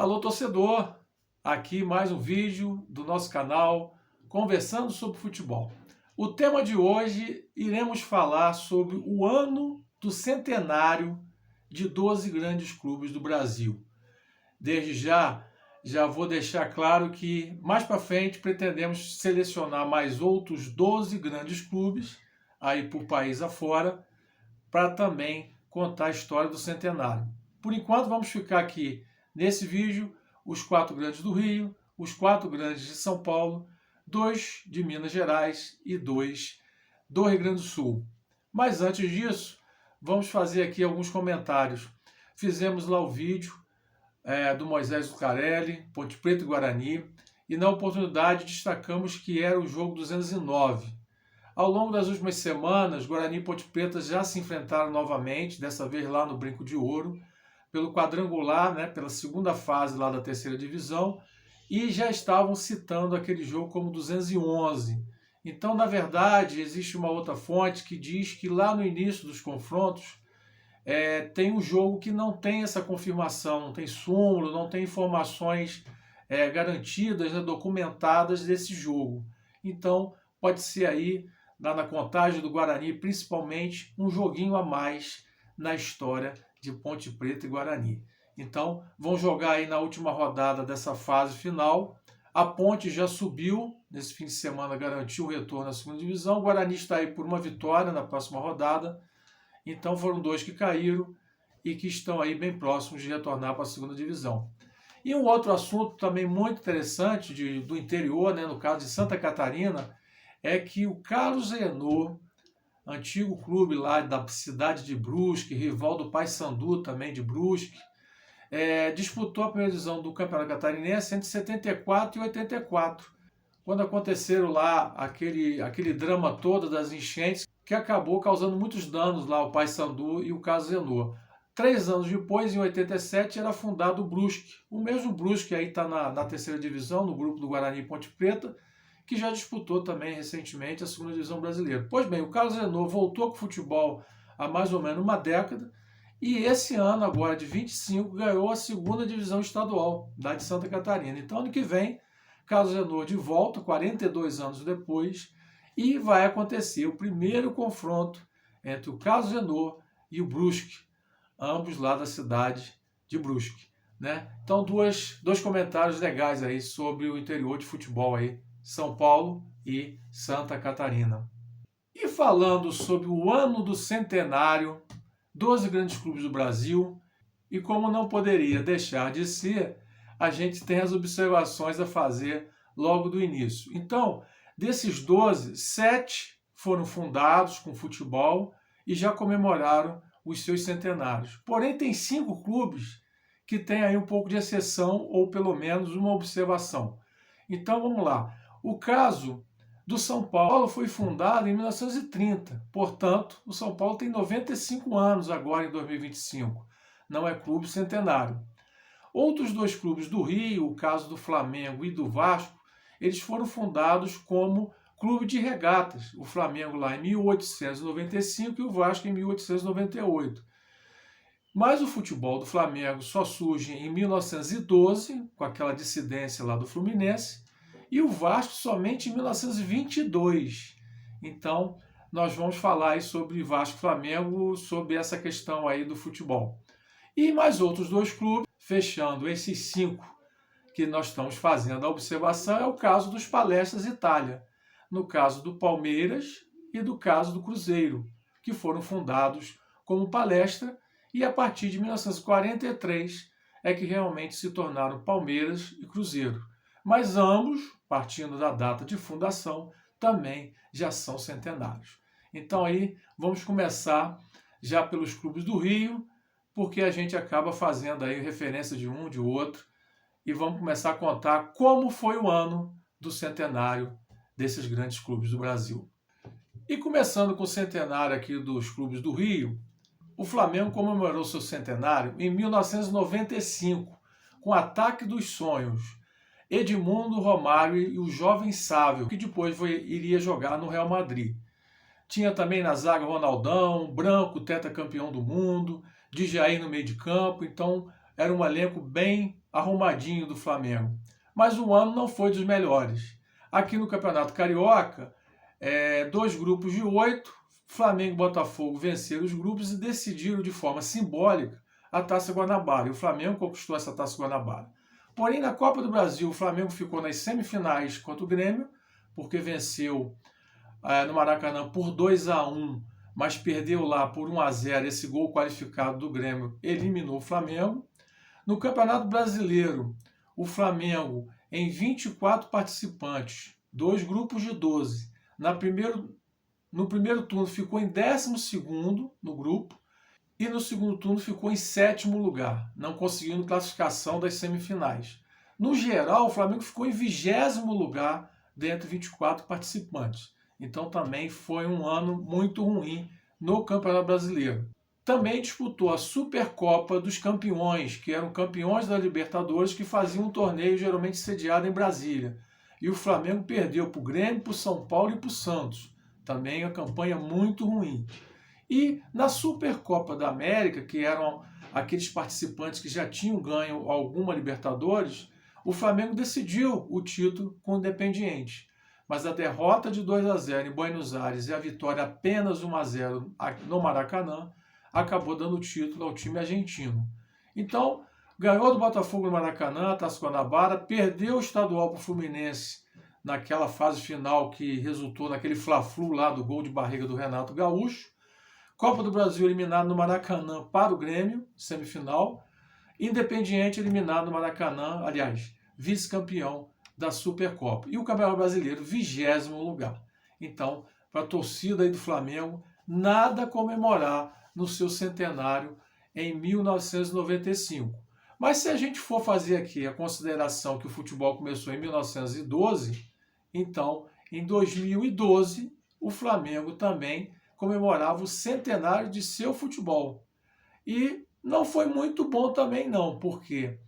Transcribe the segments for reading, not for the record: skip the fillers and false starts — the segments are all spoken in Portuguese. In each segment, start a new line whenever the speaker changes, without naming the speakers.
Alô, torcedor! Aqui mais um vídeo do nosso canal Conversando sobre Futebol. O tema de hoje iremos falar sobre o ano do centenário de 12 grandes clubes do Brasil. Desde já vou deixar claro que mais para frente pretendemos selecionar mais outros 12 grandes clubes aí por país afora para também contar a história do centenário. Por enquanto vamos ficar aqui nesse vídeo os 4 grandes do Rio, os 4 grandes de São Paulo, 2 de Minas Gerais e 2 do Rio Grande do Sul. Mas antes disso, vamos fazer aqui alguns comentários. Fizemos lá o vídeo do Moisés Lucarelli, Ponte Preta e Guarani, e na oportunidade destacamos que era o jogo 209. Ao longo das últimas semanas, Guarani e Ponte Preta já se enfrentaram novamente, dessa vez lá no Brinco de Ouro, pelo quadrangular, pela segunda fase lá da terceira divisão, e já estavam citando aquele jogo como 211. Então, na verdade, existe uma outra fonte que diz que lá no início dos confrontos tem um jogo que não tem essa confirmação, não tem súmulo, não tem informações garantidas, documentadas desse jogo. Então, pode ser aí, na contagem do Guarani, principalmente, um joguinho a mais na história de Ponte Preta e Guarani. Então, vão jogar aí na última rodada dessa fase final. A Ponte já subiu, nesse fim de semana garantiu o retorno à segunda divisão. O Guarani está aí por uma vitória na próxima rodada. Então, foram 2 que caíram e que estão aí bem próximos de retornar para a segunda divisão. E um outro assunto também muito interessante do interior, no caso de Santa Catarina, é que o Carlos Renault, antigo clube lá da cidade de Brusque, rival do Paysandu também de Brusque, disputou a primeira divisão do Campeonato Catarinense entre 74 e 84, quando aconteceram lá aquele drama todo das enchentes, que acabou causando muitos danos lá ao Paysandu e o Carlos Renault. 3 anos depois, em 87, era fundado o Brusque. O mesmo Brusque aí está na terceira divisão, no grupo do Guarani e Ponte Preta, que já disputou também recentemente a segunda divisão brasileira. Pois bem, o Carlos Renault voltou com o futebol há mais ou menos uma década e esse ano, agora de 25, ganhou a segunda divisão estadual da de Santa Catarina. Então, ano que vem, Carlos Renault de volta, 42 anos depois, e vai acontecer o primeiro confronto entre o Carlos Renault e o Brusque, ambos lá da cidade de Brusque. Então, dois comentários legais aí sobre o interior de futebol aí, São Paulo e Santa Catarina. E falando sobre o ano do centenário, 12 grandes clubes do Brasil, e como não poderia deixar de ser, a gente tem as observações a fazer logo do início. Então, desses 12, 7 foram fundados com futebol e já comemoraram os seus centenários. Porém, tem 5 clubes que têm aí um pouco de exceção, ou pelo menos uma observação. Então, vamos lá. O caso do São Paulo foi fundado em 1930, portanto, o São Paulo tem 95 anos agora em 2025, não é clube centenário. Outros 2 clubes do Rio, o caso do Flamengo e do Vasco, eles foram fundados como clube de regatas, o Flamengo lá em 1895 e o Vasco em 1898. Mas o futebol do Flamengo só surge em 1912, com aquela dissidência lá do Fluminense, e o Vasco somente em 1922. Então, nós vamos falar aí sobre Vasco e Flamengo, sobre essa questão aí do futebol. E mais outros 2 clubes, fechando esses 5 que nós estamos fazendo a observação, é o caso dos Palestras Itália, no caso do Palmeiras e do caso do Cruzeiro, que foram fundados como Palestra e a partir de 1943 é que realmente se tornaram Palmeiras e Cruzeiro. Mas ambos, partindo da data de fundação, também já são centenários. Então aí vamos começar já pelos clubes do Rio, porque a gente acaba fazendo aí referência de um, de outro, e vamos começar a contar como foi o ano do centenário desses grandes clubes do Brasil. E começando com o centenário aqui dos clubes do Rio, o Flamengo comemorou seu centenário em 1995, com o Ataque dos Sonhos, Edmundo, Romário e o jovem Sávio, que depois iria jogar no Real Madrid. Tinha também na zaga Ronaldão, Branco, tetracampeão do mundo, Djair no meio de campo. Então, era um elenco bem arrumadinho do Flamengo. Mas o ano não foi dos melhores. Aqui no Campeonato Carioca, 2 grupos de 8, Flamengo e Botafogo venceram os grupos e decidiram de forma simbólica a Taça Guanabara. E o Flamengo conquistou essa Taça Guanabara. Porém, na Copa do Brasil, o Flamengo ficou nas semifinais contra o Grêmio, porque venceu no Maracanã por 2-1, mas perdeu lá por 1-0. Esse gol qualificado do Grêmio eliminou o Flamengo. No Campeonato Brasileiro, o Flamengo, em 24 participantes, 2 grupos de 12, no primeiro turno ficou em 12º no grupo e no segundo turno ficou em 7º lugar, não conseguindo classificação das semifinais. No geral, o Flamengo ficou em 20º lugar dentre 24 participantes. Então também foi um ano muito ruim no Campeonato Brasileiro. Também disputou a Supercopa dos Campeões, que eram campeões da Libertadores, que faziam um torneio geralmente sediado em Brasília. E o Flamengo perdeu para o Grêmio, para o São Paulo e para o Santos. Também uma campanha muito ruim. E na Supercopa da América, que eram aqueles participantes que já tinham ganho alguma Libertadores, o Flamengo decidiu o título com o Independiente. Mas a derrota de 2-0 em Buenos Aires e a vitória apenas 1-0 no Maracanã acabou dando o título ao time argentino. Então, ganhou do Botafogo no Maracanã, Taça Guanabara, perdeu o estadual para o Fluminense naquela fase final que resultou naquele fla-flu lá do gol de barriga do Renato Gaúcho. Copa do Brasil eliminado no Maracanã para o Grêmio, semifinal. Independiente eliminado no Maracanã, aliás, vice-campeão da Supercopa. E o Campeonato Brasileiro, 20º lugar. Então, para a torcida aí do Flamengo, nada a comemorar no seu centenário em 1995. Mas se a gente for fazer aqui a consideração que o futebol começou em 1912, então, em 2012, o Flamengo também comemorava o centenário de seu futebol. E não foi muito bom também não, porque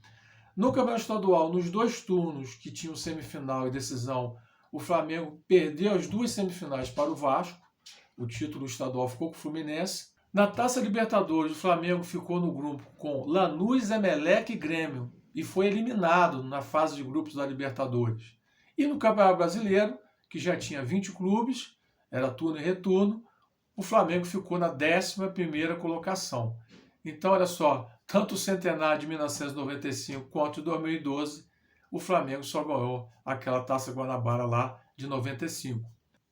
no Campeonato Estadual, nos 2 turnos que tinham semifinal e decisão, o Flamengo perdeu as 2 semifinais para o Vasco, o título estadual ficou com o Fluminense. Na Taça Libertadores, o Flamengo ficou no grupo com Lanús, Emelec e Grêmio e foi eliminado na fase de grupos da Libertadores. E no Campeonato Brasileiro, que já tinha 20 clubes, era turno e retorno, o Flamengo ficou na 11ª colocação. Então, olha só, tanto o centenário de 1995 quanto de 2012, o Flamengo só ganhou aquela Taça Guanabara lá de 95.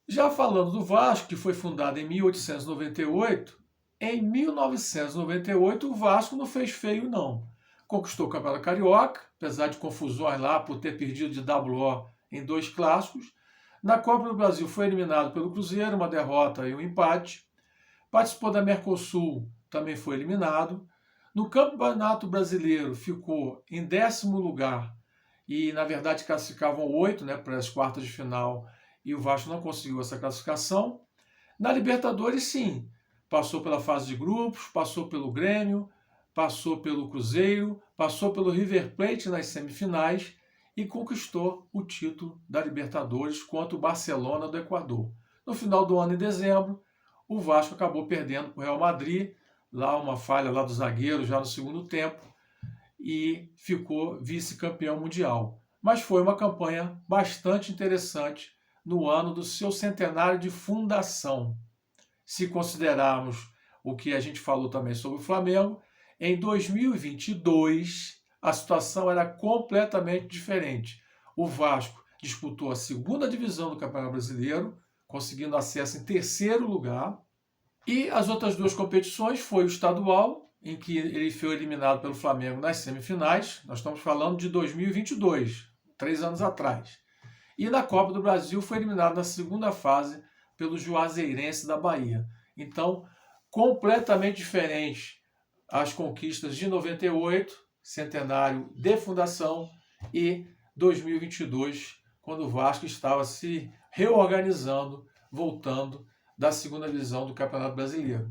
Já falando do Vasco, que foi fundado em 1898, em 1998 o Vasco não fez feio não. Conquistou o Campeonato Carioca, apesar de confusões lá por ter perdido de WO em 2 clássicos. Na Copa do Brasil foi eliminado pelo Cruzeiro, uma derrota e um empate. Participou da Mercosul, também foi eliminado. No Campeonato Brasileiro ficou em 10º lugar e, na verdade, classificavam 8 para as quartas de final e o Vasco não conseguiu essa classificação. Na Libertadores, sim, passou pela fase de grupos, passou pelo Grêmio, passou pelo Cruzeiro, passou pelo River Plate nas semifinais e conquistou o título da Libertadores contra o Barcelona do Equador. No final do ano, em dezembro, o Vasco acabou perdendo para o Real Madrid, lá uma falha lá do zagueiro já no segundo tempo, e ficou vice-campeão mundial. Mas foi uma campanha bastante interessante no ano do seu centenário de fundação. Se considerarmos o que a gente falou também sobre o Flamengo, em 2022 a situação era completamente diferente. O Vasco disputou a 2ª divisão do Campeonato Brasileiro, conseguindo acesso em 3º lugar. E as outras 2 competições foi o estadual, em que ele foi eliminado pelo Flamengo nas semifinais. Nós estamos falando de 2022, 3 anos atrás. E na Copa do Brasil foi eliminado na 2ª fase pelo Juazeirense da Bahia. Então, completamente diferente as conquistas de 98, centenário de fundação, e 2022, quando o Vasco estava se reorganizando, voltando da 2ª divisão do Campeonato Brasileiro.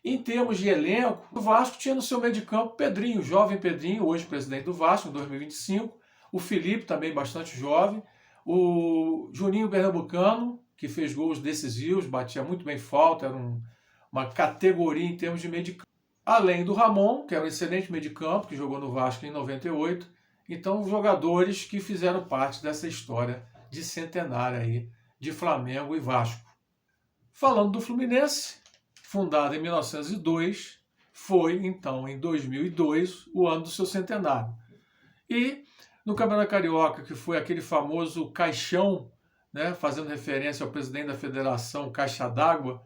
Em termos de elenco, o Vasco tinha no seu meio de campo Pedrinho, jovem Pedrinho, hoje presidente do Vasco, em 2025, o Felipe, também bastante jovem, o Juninho Pernambucano, que fez gols decisivos, batia muito bem falta, era uma categoria em termos de meio de campo. além do Ramon, que era um excelente meio de campo, que jogou no Vasco em 98. Então, jogadores que fizeram parte dessa história de centenário aí de Flamengo e Vasco. Falando do Fluminense, fundado em 1902, foi então em 2002 o ano do seu centenário. E no Campeonato Carioca, que foi aquele famoso caixão, né, fazendo referência ao presidente da federação, Caixa d'Água,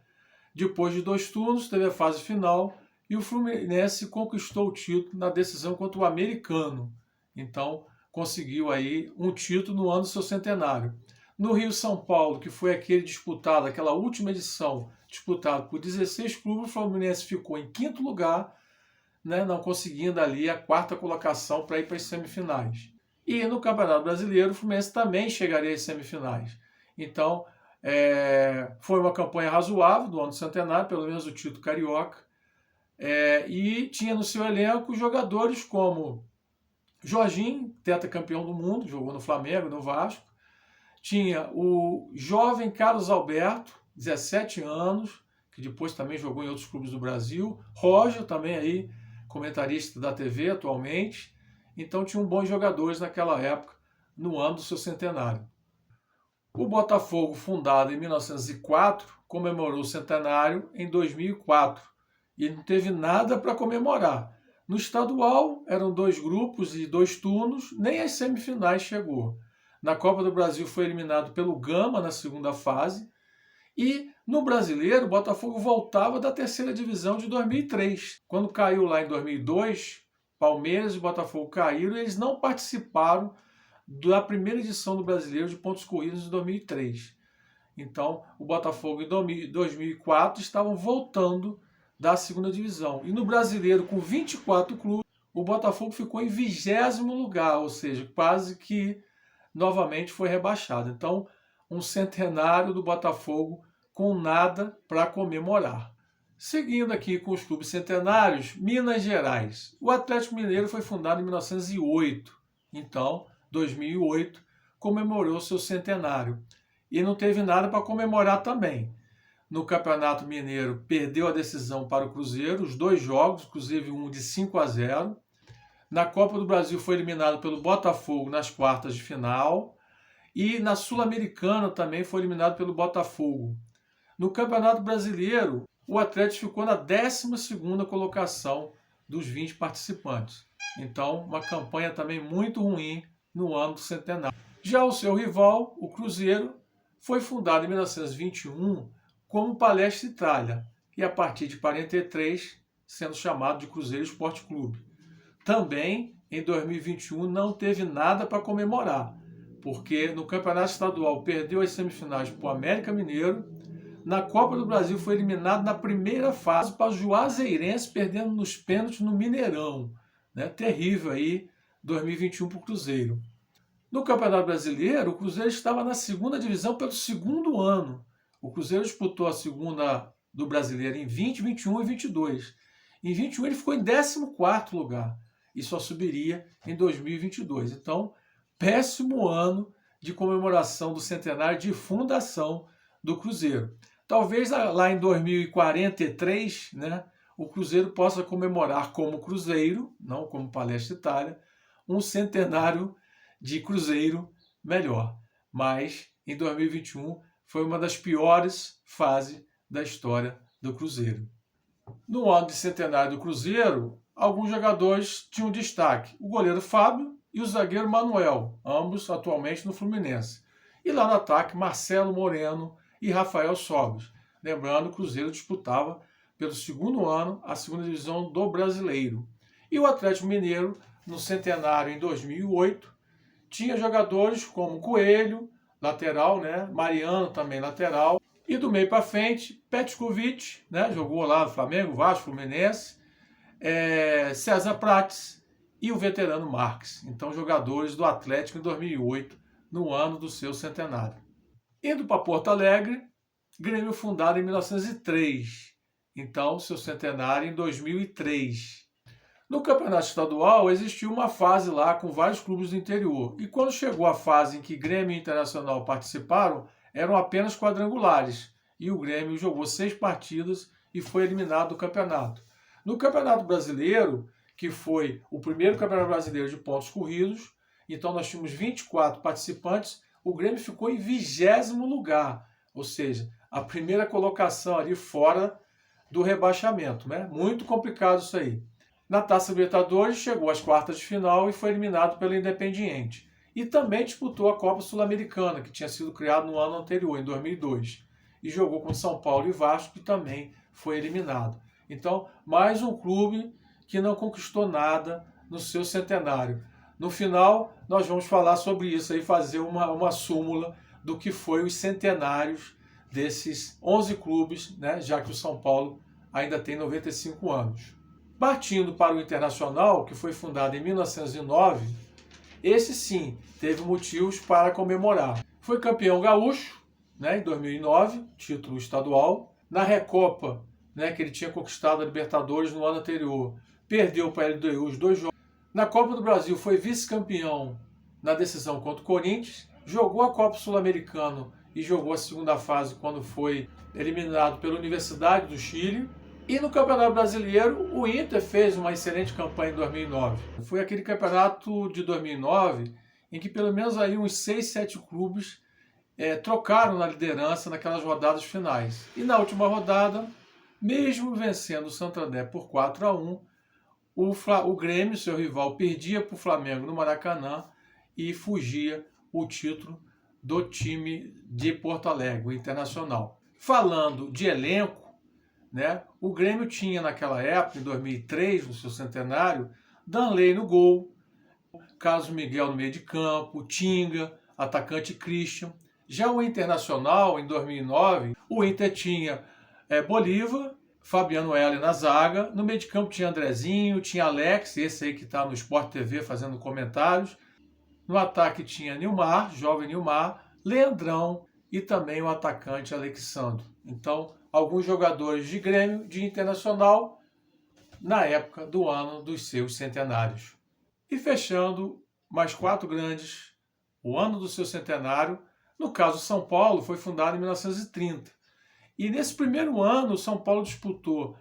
depois de 2 turnos, teve a fase final e o Fluminense conquistou o título na decisão contra o Americano. Então, conseguiu aí um título no ano do seu centenário. No Rio-São Paulo, que foi aquele disputado, aquela última edição, disputado por 16 clubes, o Fluminense ficou em 5º lugar, né, não conseguindo ali a 4ª colocação para ir para as semifinais. E no Campeonato Brasileiro, o Fluminense também chegaria às semifinais. Então, foi uma campanha razoável do ano do centenário, pelo menos o título carioca, e tinha no seu elenco jogadores como Jorginho, tetracampeão do mundo, jogou no Flamengo, no Vasco. Tinha o jovem Carlos Alberto, 17 anos, que depois também jogou em outros clubes do Brasil. Roger, também aí, comentarista da TV atualmente. Então tinham bons jogadores naquela época, no ano do seu centenário. O Botafogo, fundado em 1904, comemorou o centenário em 2004 e não teve nada para comemorar. No estadual, eram 2 grupos e 2 turnos, nem às semifinais chegou. Na Copa do Brasil foi eliminado pelo Gama na segunda fase. E no Brasileiro, o Botafogo voltava da 3ª divisão de 2003. Quando caiu lá em 2002, Palmeiras e Botafogo caíram e eles não participaram da primeira edição do Brasileiro de pontos corridos em 2003. Então, o Botafogo em 2004 estavam voltando da 2ª divisão. E no Brasileiro, com 24 clubes, o Botafogo ficou em 20º lugar, ou seja, quase que novamente foi rebaixado. Então, um centenário do Botafogo com nada para comemorar. Seguindo aqui com os clubes centenários, Minas Gerais. O Atlético Mineiro foi fundado em 1908. Então, 2008, comemorou seu centenário. E não teve nada para comemorar também. No Campeonato Mineiro, perdeu a decisão para o Cruzeiro, os 2 jogos, inclusive um de 5-0. Na Copa do Brasil foi eliminado pelo Botafogo nas quartas de final. E na Sul-Americana também foi eliminado pelo Botafogo. No Campeonato Brasileiro, o Atlético ficou na 12ª colocação dos 20 participantes. Então, uma campanha também muito ruim no ano do centenário. Já o seu rival, o Cruzeiro, foi fundado em 1921 como Palestra Itália e a partir de 43 sendo chamado de Cruzeiro Esporte Clube. Também em 2021 não teve nada para comemorar, porque no Campeonato Estadual perdeu as semifinais para o América Mineiro. Na Copa do Brasil foi eliminado na primeira fase para o Juazeirense, perdendo nos pênaltis no Mineirão. Né? Terrível aí 2021 para o Cruzeiro. No Campeonato Brasileiro, o Cruzeiro estava na 2ª divisão pelo 2º ano. O Cruzeiro disputou a 2ª do Brasileiro em 20, 21 e 22. Em 21 ele ficou em 14º lugar e só subiria em 2022. Então, péssimo ano de comemoração do centenário de fundação do Cruzeiro. Talvez lá em 2043, né, o Cruzeiro possa comemorar como Cruzeiro, não como Palestra Itália, um centenário de Cruzeiro melhor. Mas em 2021 foi uma das piores fases da história do Cruzeiro. No ano de centenário do Cruzeiro, alguns jogadores tinham destaque. O goleiro Fábio e o zagueiro Manuel, ambos atualmente no Fluminense. E lá no ataque, Marcelo Moreno e Rafael Sobis. Lembrando, o Cruzeiro disputava pelo 2º ano a 2ª divisão do Brasileiro. E o Atlético Mineiro, no centenário em 2008, tinha jogadores como Coelho, lateral, né? Mariano também lateral. E do meio para frente, Petkovic, né? Jogou lá no Flamengo, Vasco, Fluminense, César Prates e o veterano Marques. Então, jogadores do Atlético em 2008, no ano do seu centenário. Indo para Porto Alegre, Grêmio fundado em 1903. Então, seu centenário em 2003. No Campeonato Estadual, existiu uma fase lá com vários clubes do interior. E quando chegou a fase em que Grêmio e Internacional participaram, eram apenas quadrangulares. E o Grêmio jogou 6 partidas e foi eliminado do campeonato. No Campeonato Brasileiro, que foi o primeiro Campeonato Brasileiro de pontos corridos, então nós tínhamos 24 participantes, o Grêmio ficou em 20º lugar, ou seja, a primeira colocação ali fora do rebaixamento, né? Muito complicado isso aí. Na Taça Libertadores chegou às quartas de final e foi eliminado pelo Independiente. E também disputou a Copa Sul-Americana, que tinha sido criada no ano anterior, em 2002. E jogou com São Paulo e Vasco, que também foi eliminado. Então, mais um clube que não conquistou nada no seu centenário. No final, nós vamos falar sobre isso e fazer uma súmula do que foi os centenários desses 11 clubes, né, já que o São Paulo ainda tem 95 anos. Partindo para o Internacional, que foi fundado em 1909, esse sim teve motivos para comemorar. Foi campeão gaúcho, né, em 2009, título estadual. Na Recopa, né, que ele tinha conquistado a Libertadores no ano anterior, perdeu para a LDU os 2 jogos. Na Copa do Brasil foi vice-campeão na decisão contra o Corinthians. Jogou a Copa Sul-Americana e jogou a segunda fase quando foi eliminado pela Universidade do Chile. E no Campeonato Brasileiro, o Inter fez uma excelente campanha em 2009. Foi aquele campeonato de 2009 em que pelo menos aí uns 6, 7 clubes trocaram na liderança naquelas rodadas finais. E na última rodada, mesmo vencendo o Santo André por 4-1, o Grêmio, seu rival, perdia para o Flamengo no Maracanã e fugia o título do time de Porto Alegre, o Internacional. Falando de elenco, né, o Grêmio tinha naquela época, em 2003, no seu centenário, Danley no gol, Carlos Miguel no meio de campo, Tinga, atacante Christian. Já o Internacional, em 2009, o Inter tinha Bolívar, Fabiano Heller na zaga, no meio de campo tinha Andrezinho, tinha Alex, esse aí que está no Sport TV fazendo comentários. No ataque tinha Nilmar, jovem Nilmar, Leandrão e também o atacante Alexandro. Então, alguns jogadores de Grêmio, de Internacional, na época do ano dos seus centenários. E fechando, mais 4 grandes, o ano do seu centenário. No caso, São Paulo foi fundado em 1930. E nesse primeiro ano, o São Paulo disputou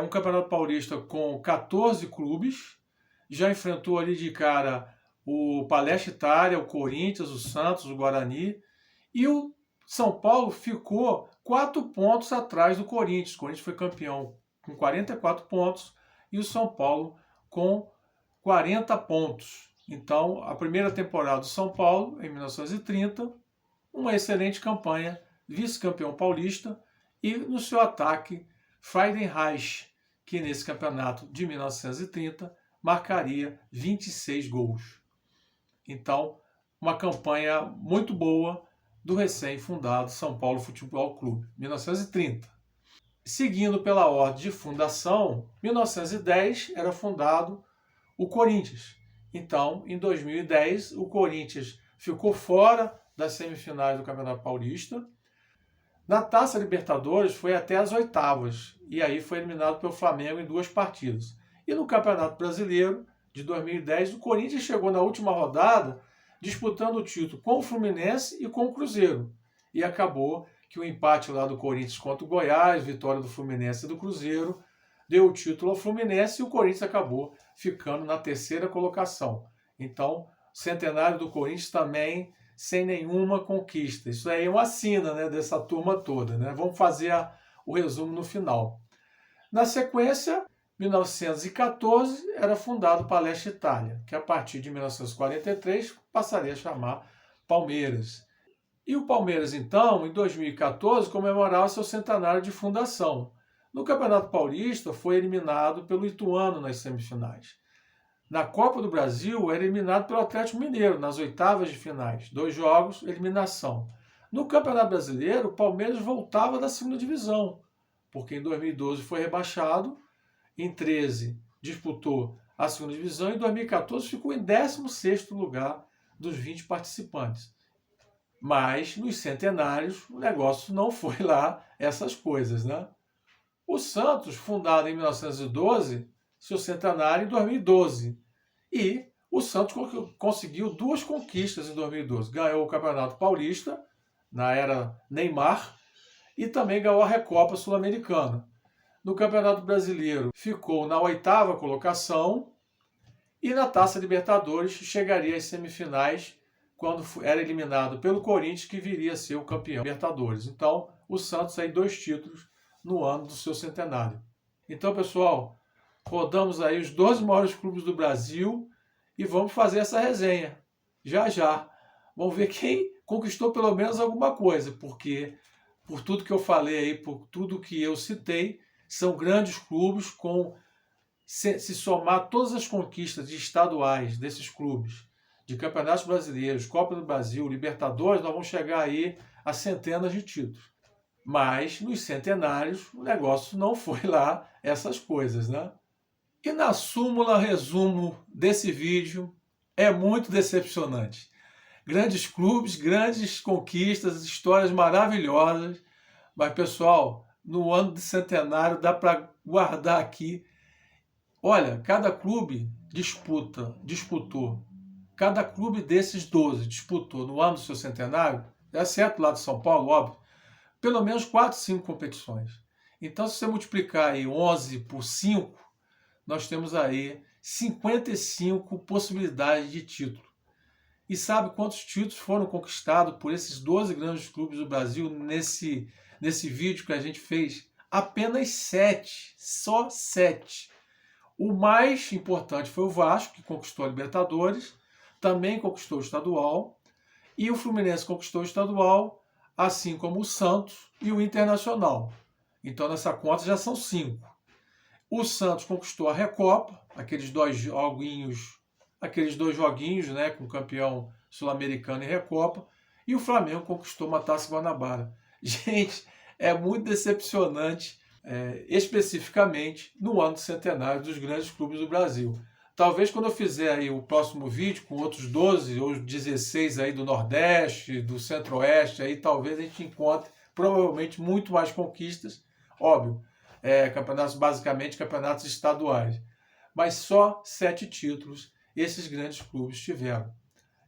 um Campeonato Paulista com 14 clubes, já enfrentou ali de cara o Palestra Itália, o Corinthians, o Santos, o Guarani, e o São Paulo ficou 4 pontos atrás do Corinthians. O Corinthians foi campeão com 44 pontos e o São Paulo com 40 pontos. Então, a primeira temporada do São Paulo, em 1930, uma excelente campanha, vice-campeão paulista, e no seu ataque, Friedenreich, que nesse campeonato de 1930 marcaria 26 gols. Então, uma campanha muito boa do recém-fundado São Paulo Futebol Clube, 1930. Seguindo pela ordem de fundação, 1910 era fundado o Corinthians. Então, em 2010, o Corinthians ficou fora das semifinais do Campeonato Paulista. Na Taça Libertadores foi até as oitavas, e aí foi eliminado pelo Flamengo em 2 partidas. E no Campeonato Brasileiro de 2010, o Corinthians chegou na última rodada disputando o título com o Fluminense e com o Cruzeiro. E acabou que o empate lá do Corinthians contra o Goiás, vitória do Fluminense e do Cruzeiro, deu o título ao Fluminense e o Corinthians acabou ficando na 3ª colocação. Então, centenário do Corinthians também sem nenhuma conquista. Isso aí é uma sina, né, dessa turma toda, né? Vamos fazer o resumo no final. Na sequência, 1914 era fundado o Palestra Itália, que a partir de 1943 passaria a chamar Palmeiras. E o Palmeiras, então, em 2014, comemorava seu centenário de fundação. No Campeonato Paulista, foi eliminado pelo Ituano nas semifinais. Na Copa do Brasil, era eliminado pelo Atlético Mineiro, nas oitavas de finais. 2 jogos, eliminação. No Campeonato Brasileiro, o Palmeiras voltava da 2ª divisão, porque em 2012 foi rebaixado, em 2013 disputou a 2ª divisão, e em 2014 ficou em 16º lugar dos 20 participantes. Mas, nos centenários, o negócio não foi lá essas coisas, né? O Santos, fundado em 1912, seu centenário em 2012. E o Santos conseguiu 2 conquistas em 2012. Ganhou o Campeonato Paulista, na era Neymar, e também ganhou a Recopa Sul-Americana. No Campeonato Brasileiro ficou na 8ª colocação e na Taça Libertadores chegaria às semifinais quando era eliminado pelo Corinthians, que viria a ser o campeão da Libertadores. Então, o Santos aí 2 títulos no ano do seu centenário. Então, pessoal, rodamos aí os 12 maiores clubes do Brasil e vamos fazer essa resenha. Já já. Vamos ver quem conquistou pelo menos alguma coisa, porque por tudo que eu falei aí, por tudo que eu citei, são grandes clubes com, se somar todas as conquistas estaduais desses clubes, de campeonatos brasileiros, Copa do Brasil, Libertadores, nós vamos chegar aí a centenas de títulos. Mas nos centenários o negócio não foi lá essas coisas, né? E na súmula, resumo desse vídeo, é muito decepcionante. Grandes clubes, grandes conquistas, histórias maravilhosas. Mas, pessoal, no ano de centenário dá para guardar aqui. Olha, cada clube disputou. Cada clube desses 12 disputou no ano do seu centenário, exceto lá de São Paulo, óbvio, pelo menos 4, 5 competições. Então, se você multiplicar aí 11 por 5, nós temos aí 55 possibilidades de título. E sabe quantos títulos foram conquistados por esses 12 grandes clubes do Brasil nesse vídeo que a gente fez? Apenas 7, só 7. O mais importante foi o Vasco, que conquistou a Libertadores, também conquistou o estadual, e o Fluminense conquistou o estadual, assim como o Santos e o Internacional. Então, nessa conta já são 5. O Santos conquistou a Recopa, aqueles dois joguinhos, né, com o campeão sul-americano e Recopa, e o Flamengo conquistou uma Taça Guanabara. Gente, é muito decepcionante, especificamente no ano do centenário dos grandes clubes do Brasil. Talvez quando eu fizer aí o próximo vídeo com outros 12 ou 16 aí do Nordeste, do Centro-Oeste, aí talvez a gente encontre provavelmente muito mais conquistas, óbvio, basicamente campeonatos estaduais. Mas só 7 títulos esses grandes clubes tiveram.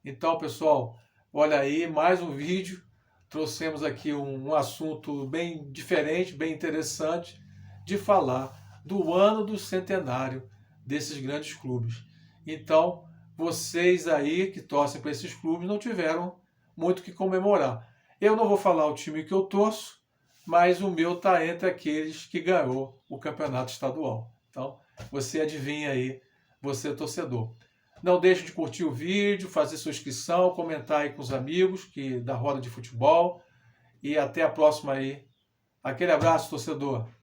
Então, pessoal, olha aí, mais um vídeo. Trouxemos aqui um assunto bem diferente, bem interessante, de falar do ano do centenário desses grandes clubes. Então, vocês aí que torcem para esses clubes não tiveram muito o que comemorar. Eu não vou falar o time que eu torço, mas o meu está entre aqueles que ganhou o campeonato estadual. Então, você adivinha aí, você torcedor. Não deixe de curtir o vídeo, fazer sua inscrição, comentar aí com os amigos da Roda de Futebol. E até a próxima aí. Aquele abraço, torcedor.